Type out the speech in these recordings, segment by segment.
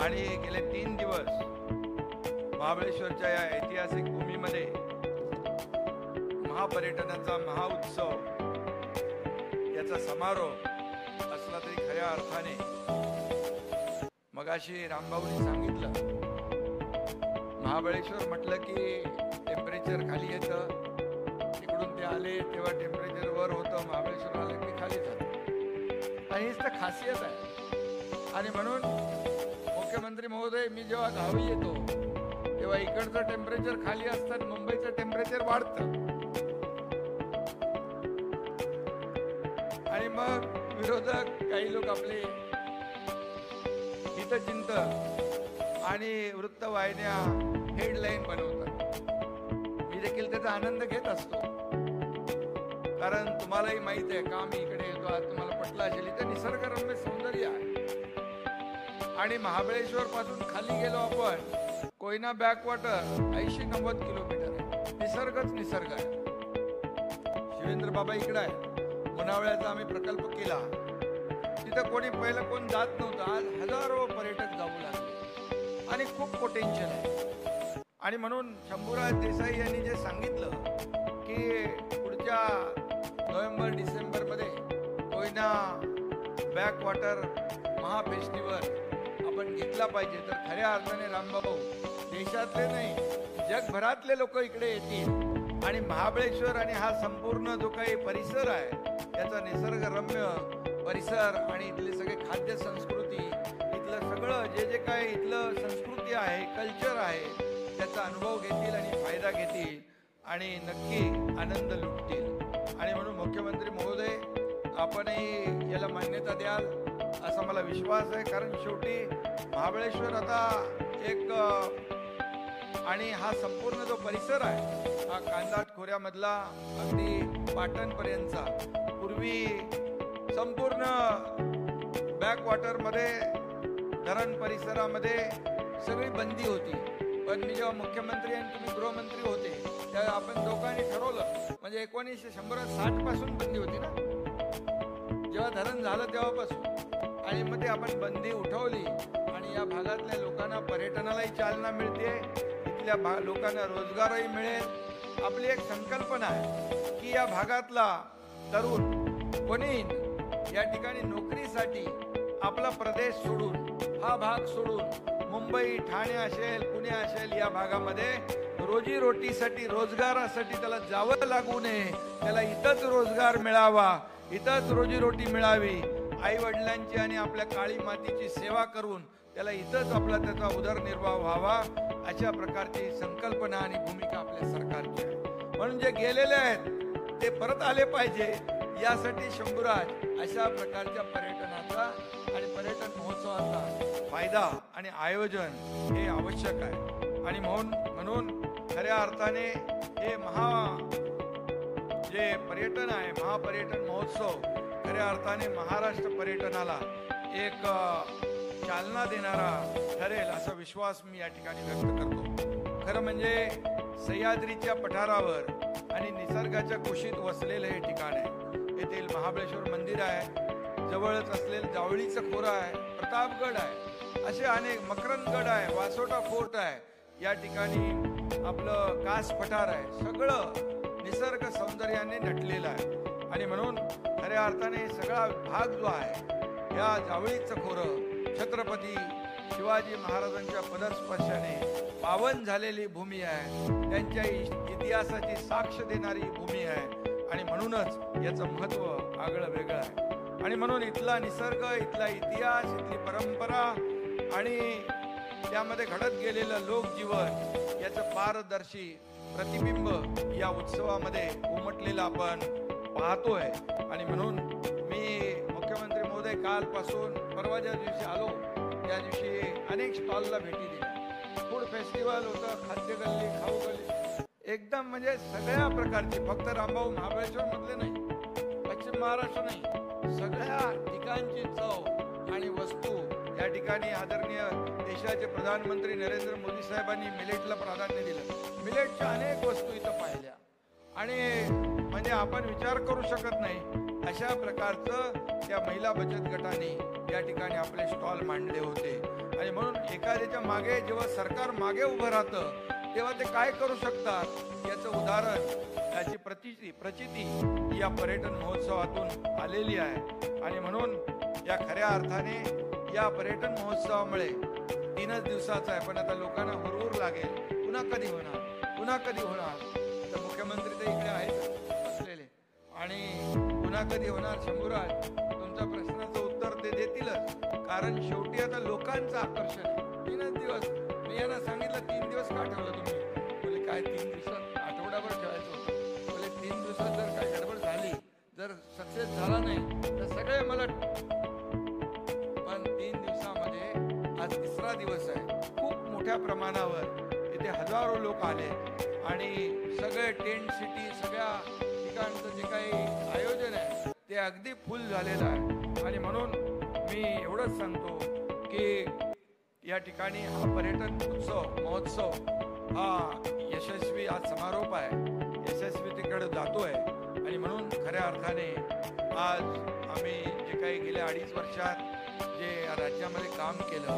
आणि गेले 3 दिवस महाबळेश्वरच्या या ऐतिहासिक भूमीमध्ये महापर्यटनाचा महाउत्सव याचा समारोप असला तरी खऱ्या अर्थाने मगाशी रामभाऊनी सांगितलं, महाबळेश्वर म्हटलं की टेम्परेचर खाली येतं, इकडून ते आले तेव्हा टेम्परेचर वर होतं, महाबळेश्वर आलं की खाली जातं आणि हीच तर खासियत आहे. आणि म्हणून मुख्यमंत्री महोदय, मी जेव्हा गावी येतो तेव्हा इकडचं टेम्परेचर खाली असतं, मुंबईचं टेम्परेचर वाढतं आणि मग विरोधक काही लोक आपले हितचिंतक आणि वृत्तवाहिन्या हेडलाईन बनवतात. मी देखील त्याचा आनंद घेत असतो, कारण तुम्हालाही माहित आहे का मी इकडे येतो, आज तुम्हाला पटलं असेल इथं निसर्गरम्य सौंदर्य आहे. आणि महाबळेश्वर पासून खाली गेलो आपण, कोयना बॅकवॉटर 80-90 किलोमीटर आहे. निसर्गच निसर्ग आहे. शिवेंद्र बाबा इकडे आहे, मुनावळ्याचा आम्ही प्रकल्प केला, तिथं कोणी पहिलं कोण जात नव्हतं, आज हजारो पर्यटक जाऊ लागले आणि खूप पोटेन्शियल आहे. आणि म्हणून शंभूराज देसाई यांनी जे सांगितलं की पुढच्या नोव्हेंबर-डिसेंबर मध्ये कोयना बॅकवॉटर महाफेस्टिवल आपण घेतला पाहिजे, तर खऱ्या अर्थाने रामभाऊ देशातले नाही जगभरातले लोक इकडे येतील आणि महाबळेश्वर आणि हा संपूर्ण जो काही परिसर आहे त्याचा निसर्गरम्य परिसर आणि इथले सगळे खाद्य संस्कृती, इथलं सगळं जे काही इथलं संस्कृती आहे, कल्चर आहे, त्याचा अनुभव घेतील आणि फायदा घेतील आणि नक्की आनंद लुटतील. आणि म्हणून मुख्यमंत्री महोदय, आपणही याला मान्यता द्याल असा मला विश्वास आहे, कारण शेवटी महाबळेश्वर आता एक आणि हा संपूर्ण जो परिसर आहे हा कांदाट खोऱ्यामधला अगदी पाटणपर्यंतचा, पूर्वी संपूर्ण बॅकवॉटरमध्ये धरण परिसरामध्ये सगळी बंदी होती. पण मी जेव्हा मुख्यमंत्री आणि तुम्ही गृहमंत्री होते तेव्हा आपण दोघांनी ठरवलं, म्हणजे 1960 पासून बंदी होती ना, जेव्हा धरण झालं तेव्हापासून, आणि मग ते आपण बंदी उठवली आणि या भागातल्या लोकांना पर्यटनालाही चालना मिळते, इथल्या लोकांना रोजगारही मिळेल. आपली एक संकल्पना आहे की या भागातला तरुण कोणी या ठिकाणी नोकरीसाठी आपला प्रदेश सोडून, हा भाग सोडून मुंबई, ठाणे असेल, पुणे असेल, या भागामध्ये रोजीरोटीसाठी, रोजगारासाठी त्याला जावं लागू नये, त्याला इथंच रोजगार मिळावा, इथंच रोजीरोटी मिळावी, आई वडिलांची आणि आपल्या काळी मातीची सेवा करून त्याला इथंच आपला त्याचा उदरनिर्वाह व्हावा, अशा प्रकारची संकल्पना आणि भूमिका आपल्या सरकारची आहे. म्हणून जे गेलेले आहेत ते परत आले पाहिजे, यासाठी शंभूराज अशा प्रकारच्या पर्यटनाचा आणि पर्यटन महोत्सवाचा फायदा आणि आयोजन हे आवश्यक आहे. आणि म्हणून खऱ्या अर्थाने हे जे पर्यटन आहे, महापर्यटन महोत्सव खऱ्या अर्थाने महाराष्ट्र पर्यटनाला एक चालना देणारा ठरेल असा विश्वास मी या ठिकाणी व्यक्त करतो. खरं म्हणजे सह्याद्रीच्या पठारावर आणि निसर्गाच्या कुशीत वसलेलं हे ठिकाण आहे. येथील महाबळेश्वर मंदिर आहे, जवळच असलेलं जावळीचं खोरं आहे, प्रतापगड आहे, असे अनेक, मकरंदगड आहे, वासोटा फोर्ट आहे, या ठिकाणी आपलं कास पठार आहे, सगळं निसर्ग सौंदर्याने नटलेलं आहे. आणि म्हणून खऱ्या अर्थाने सगळा भाग जो आहे या जावळीचं खोरं छत्रपती शिवाजी महाराजांच्या पदस्पर्शाने पावन झालेली भूमी आहे, त्यांच्या इतिहासाची साक्ष देणारी भूमी आहे. आणि म्हणूनच याचं महत्व आगळं वेगळं आहे. आणि म्हणून इथला निसर्ग, इथला इतिहास, इथली परंपरा आणि त्यामध्ये घडत गेलेलं लोकजीवन याचं पारदर्शी प्रतिबिंब या उत्सवामध्ये उमटलेलं आपण पाहतोय. आणि म्हणून मी मुख्यमंत्री महोदय कालपासून परवा ज्या दिवशी आलो त्या दिवशी अनेक स्टॉलला भेटी दिल्या. फूड फेस्टिवल होतं, खाद्य गल्ली, खाऊ गल्ली, एकदम म्हणजे सगळ्या प्रकारची, फक्त रामभाऊ महाबळेश्वर मधले नाही, पश्चिम महाराष्ट्र नाही, सगळ्या ठिकाणची चव आणि वस्तू या ठिकाणी आदरणीय देशाचे प्रधानमंत्री नरेंद्र मोदी साहेबांनी मिलेटला प्राधान्य दिलं. मिलेटच्या अनेक वस्तू इथं पाहिल्या आणि म्हणजे आपण विचार करू शकत नाही अशा प्रकारचं त्या महिला बचत गटाने या ठिकाणी आपले स्टॉल मांडले होते. आणि म्हणून एखाद्याच्या मागे जेव्हा सरकार मागे उभं राहतं तेव्हा ते काय करू शकतात याचं उदाहरण, याची प्रचिती या पर्यटन महोत्सवातून आलेली आहे. आणि म्हणून या खऱ्या अर्थाने या पर्यटन महोत्सवामुळे 3च दिवसाचा आहे, पण आता लोकांना हुरहुर लागेल, पुन्हा कधी होणार, पुन्हा कधी होणार. तर मुख्यमंत्री तर इकडे आहेत असलेले, आणि पुन्हा कधी होणार शंभूराज, तुमच्या प्रश्नाचं उत्तर ते देतीलच. कारण शेवटी आता लोकांचं आकर्षण आहे. 3च दिवस. मी यांना सांगितलं 3 दिवस का ठेवलं तुम्ही? बोले काय 3 दिवसात, आठवड्याभर ठेवायचं होतं. बोले 3 दिवसात जर काय गडबड झाली, जर सक्सेस झाला नाही तर सगळे मला. पण 3 दिवसामध्ये आज 3रा दिवस आहे. खूप मोठ्या प्रमाणावर इथे हजारो लोक आले आणि सगळे टेंट सिटी, सगळ्या ठिकाणचं जे काही आयोजन आहे ते अगदी फुल झालेलं आहे. आणि म्हणून मी एवढंच सांगतो की या ठिकाणी हा पर्यटन महोत्सव हा यशस्वी आज समारोप आहे, यशस्वीतेकडे जातोय. आणि म्हणून खऱ्या अर्थाने आज आम्ही जे काही गेल्या 2.5 वर्षात जे या राज्यामध्ये काम केलं,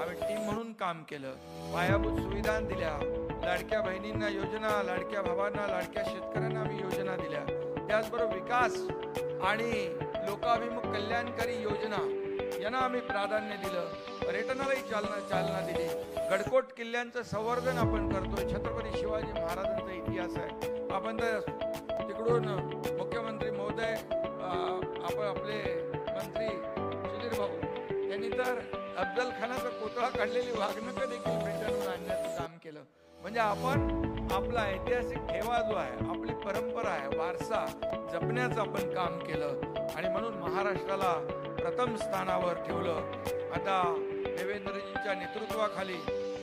आम्ही टीम म्हणून काम केलं, पायाभूत सुविधा दिल्या, लाडक्या बहिणींना योजना, लाडक्या भावांना, लाडक्या शेतकऱ्यांना आम्ही योजना दिल्या, त्याचबरोबर विकास आणि लोकाभिमुख कल्याणकारी योजना यांना आम्ही प्राधान्य दिलं, पर्यटनालाही चालना दिली. गडकोट किल्ल्यांचं संवर्धन आपण करतोय. छत्रपती शिवाजी महाराजांचा इतिहास आहे. आपण तर तिकडून मुख्यमंत्री महोदय, आपण आपले मंत्री सुधीर भाऊ यांनी तर अफजल खानाचा पुतळा काढलेली वाघनकं देखील ब्रिटनहून आणण्याचं काम केलं. म्हणजे आपण आपला ऐतिहासिक ठेवा जो आहे, आपली परंपरा आहे, वारसा जपण्याचं आपण काम केलं. आणि म्हणून महाराष्ट्राला प्रथम स्थानावर ठेवलं. आता देवेंद्रजींच्या नेतृत्वाखाली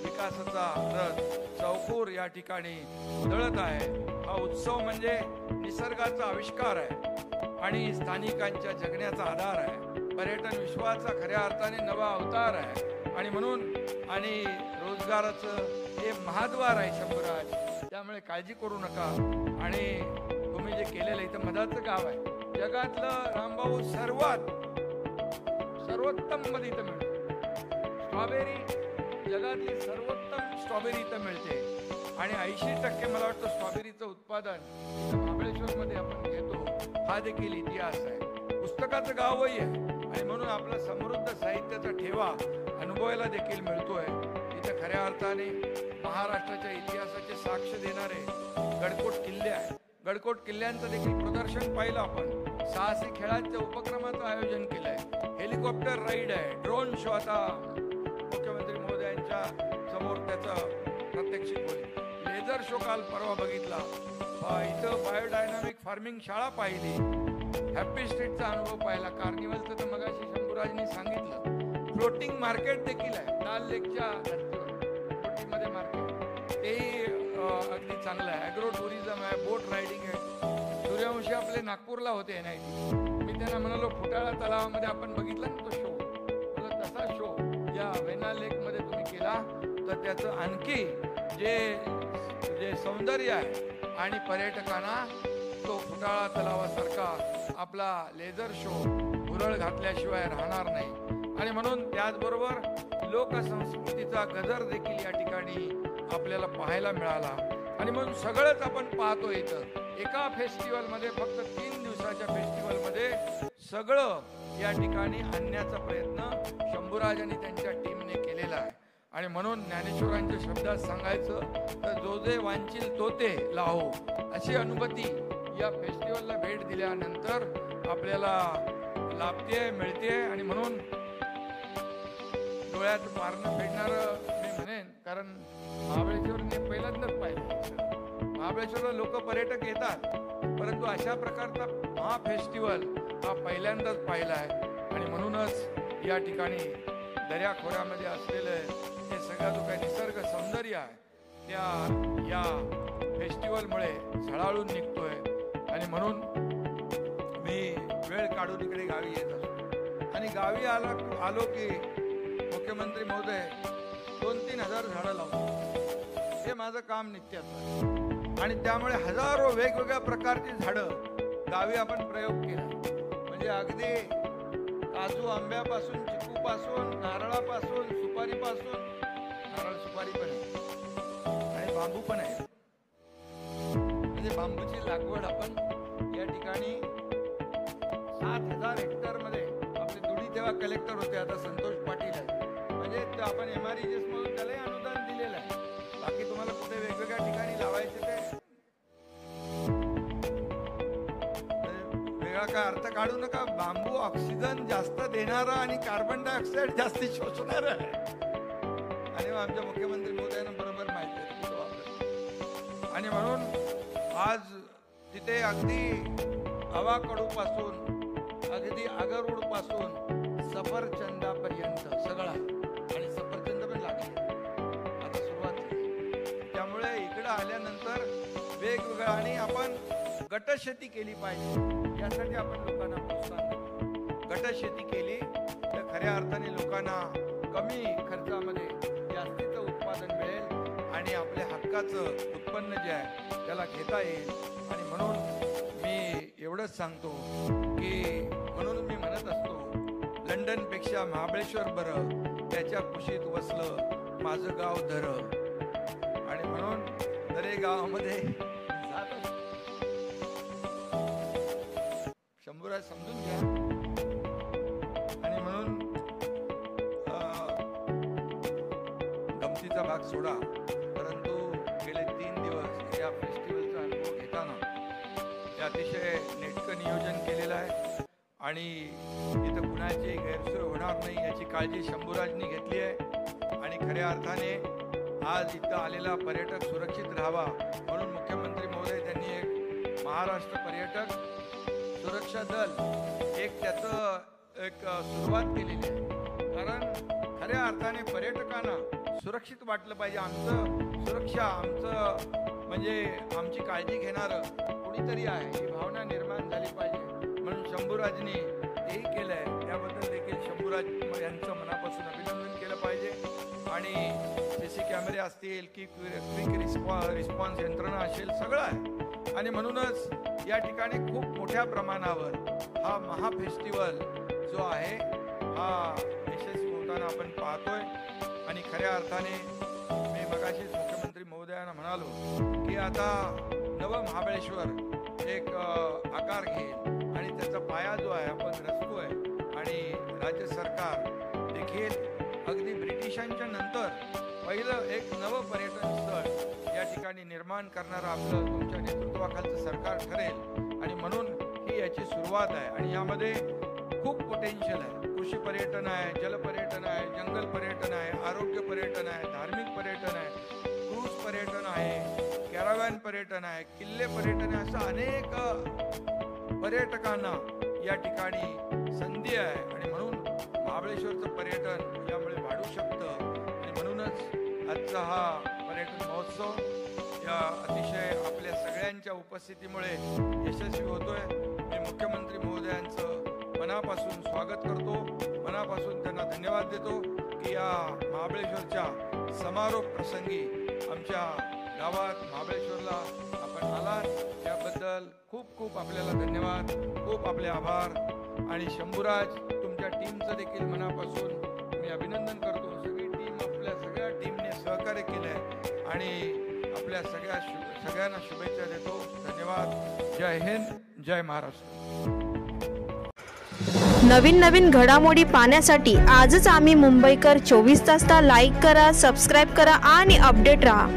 विकासाचा रथ चौकोर या ठिकाणी उधळत आहे. हा उत्सव म्हणजे निसर्गाचा आविष्कार आहे आणि स्थानिकांच्या जगण्याचा आधार आहे. पर्यटन विश्वाचा खऱ्या अर्थाने नवा अवतार आहे. आणि म्हणून आणि रोजगाराचं हे महाद्वार आहे शंभूराज. त्यामुळे काळजी करू नका. आणि तुम्ही जे केलेलं इथं मधाचं गाव आहे, जगातलं रामभाऊ सर्वोत्तम मध्ये इथं मिळते. स्ट्रॉबेरी जगातली सर्वोत्तम स्ट्रॉबेरी इथं मिळते. आणि 80% मला वाटतं स्ट्रॉबेरीचं उत्पादन महाबळेश्वर मध्ये आपण घेतो. हा देखील इतिहास आहे. पुस्तकाचं गावही आहे. आणि म्हणून आपला समृद्ध साहित्याचा ठेवा अनुभवायला देखील मिळतोय. इथं खऱ्या अर्थाने महाराष्ट्राच्या इतिहासाचे साक्ष देणारे गडकोट किल्ले आहे. गडकोट किल्ल्यांचं देखील प्रदर्शन पाहिलं आपण. साहसी खेळांच्या उपक्रमाचं आयोजन केलंय. हेलिकॉप्टर राईड आहे, ड्रोन शो. आता मुख्यमंत्री महोदयांच्या समोर त्याचं प्रात्यक्षिक होईल. लेझर शो काल परवा बघितला. इथं बायोडायनामिक फार्मिंग शाळा पाहिली. हॅपी स्ट्रीटचा अनुभव पाहिला. कार्निवलचं तर मगाशी शंभूराजनी सांगितलं. फ्लोटिंग मार्केट देखील आहे लाल लेकच्या धर्तीवर. फ्लोटिंग मध्ये मार्केट तेही अगदी चांगलं आहे. ॲग्रो टुरिझम आहे, बोट रायडिंग आहे. सूर्यवंशी आपले नागपूरला होते NIT. मी त्यांना म्हणालो फुटाळा तलावामध्ये आपण बघितला ना तो शो, मला तसा शो या वेना लेक मध्ये तुम्ही केला तर त्याचं आणखी जे सौंदर्य आहे आणि पर्यटकांना तो फुटाळा तलावासारखा आपला लेझर शो भुरळ घातल्याशिवाय राहणार नाही. आणि म्हणून त्याचबरोबर लोकसंस्कृतीचा गजर देखील या ठिकाणी आपल्याला पाहायला मिळाला. आणि म्हणून सगळंच आपण पाहतो. इथं एका फेस्टिवलमध्ये, फक्त 3 दिवसाच्या फेस्टिवलमध्ये सगळं या ठिकाणी आणण्याचा प्रयत्न शंभूराज आणि त्यांच्या टीमने केलेला आहे. आणि म्हणून ज्ञानेश्वरांच्या शब्दात सांगायचं तर जो जे वांछील तो ते लाहो, अशी अनुभूती या फेस्टिवलला भेट दिल्यानंतर आपल्याला लाभते, मिळते. आणि म्हणून डोळ्यात पारणं फेडणारं मी म्हणेन. कारण महाबळेश्वरने पहिल्यांदाच पाहिलं. महाबळेश्वरला लोक पर्यटक येतात, परंतु अशा प्रकारचा हा फेस्टिवल हा पहिल्यांदाच पाहिला आहे. आणि म्हणूनच या ठिकाणी दर्याखोऱ्यामध्ये असलेलं हे सगळं जो काही निसर्ग सौंदर्य आहे त्या या फेस्टिवलमुळे झळाळून निघतोय. आणि म्हणून मी वेळ काढून इकडे गावी येत असतो. आणि गावी आलो की मुख्यमंत्री महोदय 2-3 हजार झाडं लावतो. हे माझं काम नित्याचं. आणि त्यामुळे हजारो वेगवेगळ्या प्रकारची झाडं गावी आपण प्रयोग केला. म्हणजे अगदी काजू आंब्यापासून, चिकूपासून, नारळापासून, सुपारीपासून नारळ सुपारी पण आहे आणि बांबू पण आहे. म्हणजे बांबूची लागवड आपण या ठिकाणी 7,000 हेक्टर मध्ये आपले दुडी तेव्हा कलेक्टर होते, आता संतोष पाटील आहे. म्हणजे आपण MREGS म्हणून त्यालाही अनुदान दिलेलं आहे. बाकी तुम्हाला कुठे वेगवेगळ्या ठिकाणी लावायचे ते वेगळा काय अर्थ काढू नका. बांबू ऑक्सिजन जास्त देणारा आणि कार्बन डायऑक्साईड जास्त शोषणारा आहे. आणि आमच्या मुख्यमंत्री महोदयांना बरोबर माहिती आहे कुठं वापरत. आणि म्हणून आज तिथे अगदी अवाकडूपासून अगदी आगरवूड पासून सफरचंदापर्यंत सगळा, आणि सफरचंद पण लागले आता सुरुवात झाली. त्यामुळे इकडं आल्यानंतर वेगवेगळं, आणि आपण गटशेती केली पाहिजे यासाठी आपण लोकांना प्रोत्साहन देतो. गटशेती केली तर खऱ्या अर्थाने लोकांना कमी खर्चामध्ये जास्तीचं उत्पादन मिळेल आणि आपल्या हक्काचं उत्पन्न जे आहे त्याला घेता येईल. आणि म्हणून मी एवढंच सांगतो की म्हणून मी म्हणत असतो, लंडनपेक्षा महाबळेश्वर बरं, त्याच्या कुशीत वसलं माझं गाव धर. आणि म्हणून दरे गावामध्ये जात असतो. शंभूराज समजून घ्या. आणि म्हणून गमतीचा भाग सोडा, परंतु गेले 3 दिवस या फेस्टिवलचा अनुभव घेताना हे अतिशय नेटकं नियोजन केलेलं आहे आणि इथं कुणाची गैरसोय होणार नाही याची काळजी शंभूराजनी घेतली आहे. आणि खऱ्या अर्थाने आज इथं आलेला पर्यटक सुरक्षित राहावा म्हणून मुख्यमंत्री महोदय त्यांनी एक महाराष्ट्र पर्यटक सुरक्षा दल एक त्याचं एक सुरुवात केलेली आहे. कारण खऱ्या अर्थाने पर्यटकांना सुरक्षित वाटलं पाहिजे. आमचं सुरक्षा, आमचं म्हणजे आमची काळजी घेणारं कुणीतरी आहे ही भावना निर्माण झाली पाहिजे. म्हणून शंभूराजनी तेही केलं आहे. त्याबद्दल देखील शंभूराज यांचं मनापासून अभिनंदन केलं पाहिजे. आणि CC कॅमेरे असतील की क्विक रिस्पॉन्स यंत्रणा असेल, सगळं आहे. आणि म्हणूनच या ठिकाणी खूप मोठ्या प्रमाणावर हा महाफेस्टिवल जो आहे हा यशस्वी होताना आपण पाहतोय. आणि खऱ्या अर्थाने मी मगाशीच मुख्यमंत्री महोदयांना म्हणालो की आता नवं महाबळेश्वर एक आकार घेईल आणि त्याचा पाया जो आहे आपण रचतोय. आणि राज्य सरकार देखील अगदी ब्रिटिशांच्या नंतर पहिलं एक नवं पर्यटन स्थळ या ठिकाणी निर्माण करणारं आपलं तुमच्या नेतृत्वाखालचं सरकार ठरेल. आणि म्हणून ही याची सुरुवात आहे. आणि यामध्ये खूप पोटेन्शियल आहे. कृषी पर्यटन आहे, जलपर्यटन आहे, जंगल पर्यटन आहे, आरोग्य पर्यटन आहे, धार्मिक पर्यटन आहे, क्रूज पर्यटन आहे, कॅराव्हॅन पर्यटन आहे, किल्ले पर्यटन आहे. असं अनेक पर्यटकांना या ठिकाणी संधी आहे. आणि म्हणून महाबळेश्वरचं पर्यटन यामुळे वाढू शकतं. आणि म्हणूनच आजचा हा पर्यटन महोत्सव या अतिशय आपल्या सगळ्यांच्या उपस्थितीमुळे यशस्वी होतोय. मी मुख्यमंत्री महोदयांचं मनापासून स्वागत करतो, मनापासून त्यांना धन्यवाद देतो की या महाबळेश्वरच्या समारोप प्रसंगी आमच्या गावात महाबळेश्वरला आपण आलात त्याबद्दल खूप खूप आपल्याला धन्यवाद, खूप आपले आभार. आणि शंभूराज तुमच्या टीमचं देखील मनापासून मी अभिनंदन करतो. सगळी टीम, आपल्या सगळ्या टीमने सहकार्य केलं आहे आणि आपल्या सगळ्यांना शुभेच्छा देतो. धन्यवाद. जय हिंद, जय महाराष्ट्र. नवीन घडामोडी पाहण्यासाठी आजच आम्ही मुंबईकर 24 तासला लाईक करा, सबस्क्राईब करा आणि अपडेट रहा.